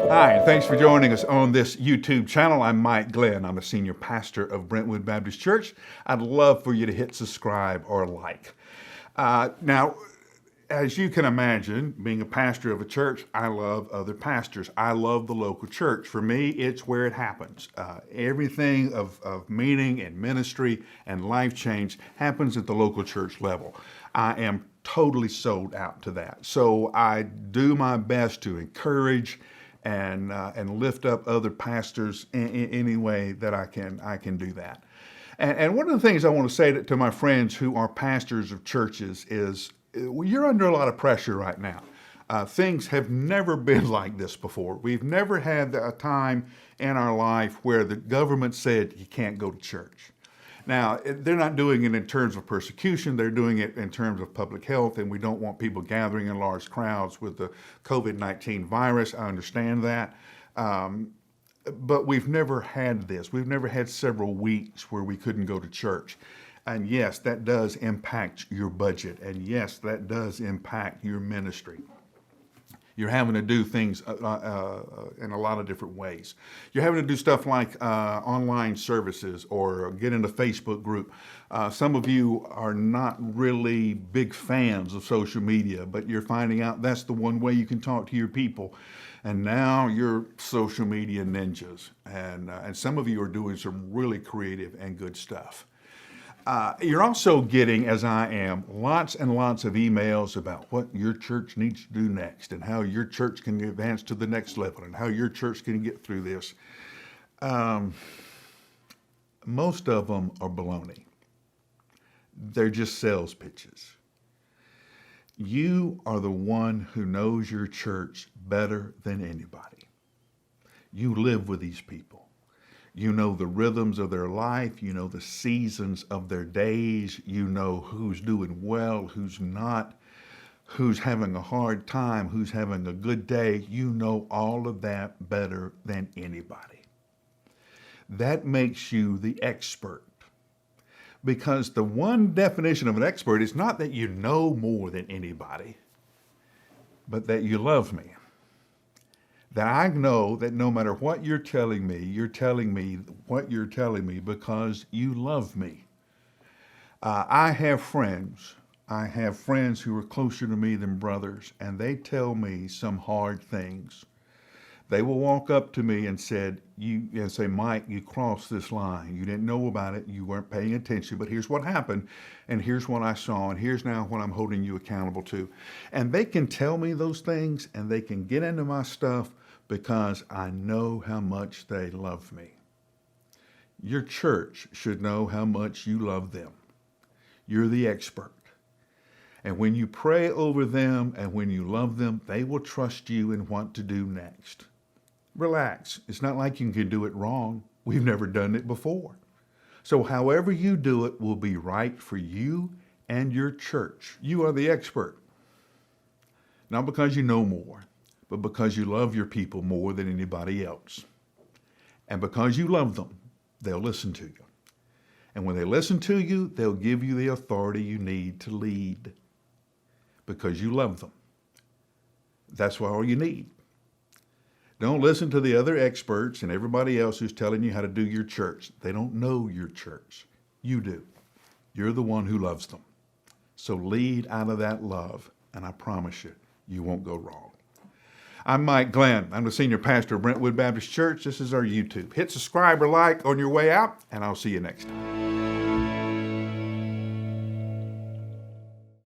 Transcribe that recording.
Hi, and thanks for joining us on this YouTube channel. I'm Mike Glenn. I'm a senior pastor of Brentwood Baptist Church. I'd love for you to hit subscribe or like. Now, as you can imagine, being a pastor of a church, I love other pastors. I love the local church. For me, it's where it happens. Everything of meaning and ministry and life change happens at the local church level. I am totally sold out to that. So I do my best to encourage and lift up other pastors in any way that I can do that. And one of the things I want to say to my friends who are pastors of churches is, you're under a lot of pressure right now. Things have never been like this before. We've never had a time in our life where the government said you can't go to church. Now, they're not doing it in terms of persecution, they're doing it in terms of public health, and we don't want people gathering in large crowds with the COVID-19 virus. I understand that. But we've never had this. We've never had several weeks where we couldn't go to church. And yes, that does impact your budget. And yes, that does impact your ministry. You're having to do things in a lot of different ways. You're having to do stuff like online services or get in a Facebook group. Some of you are not really big fans of social media, but you're finding out that's the one way you can talk to your people. And now you're social media ninjas. And some of you are doing some really creative and good stuff. You're also getting, as I am, lots and lots of emails about what your church needs to do next and how your church can advance to the next level and how your church can get through this. Most of them are baloney. They're just sales pitches. You are the one who knows your church better than anybody. You live with these people. You know the rhythms of their life. You know the seasons of their days. You know who's doing well, who's not, who's having a hard time, who's having a good day. You know all of that better than anybody. That makes you the expert. Because the one definition of an expert is not that you know more than anybody, but that you love me. That I know that no matter what you're telling me what you're telling me because you love me. I have friends who are closer to me than brothers, and they tell me some hard things. They will walk up to me and say, Mike, you crossed this line. You didn't know about it. You weren't paying attention, but here's what happened, and here's what I saw, and here's now what I'm holding you accountable to. And they can tell me those things, and they can get into my stuff, because I know how much they love me. Your church should know how much you love them. You're the expert. And when you pray over them and when you love them, they will trust you in what to do next. Relax. It's not like you can do it wrong. We've never done it before. So however you do it will be right for you and your church. You are the expert. Not because you know more, but because you love your people more than anybody else. And because you love them, they'll listen to you. And when they listen to you, they'll give you the authority you need to lead. Because you love them. That's all you need. Don't listen to the other experts and everybody else who's telling you how to do your church. They don't know your church. You do. You're the one who loves them. So lead out of that love, and I promise you, you won't go wrong. I'm Mike Glenn. I'm the senior pastor of Brentwood Baptist Church. This is our YouTube. Hit subscribe or like on your way out, and I'll see you next time.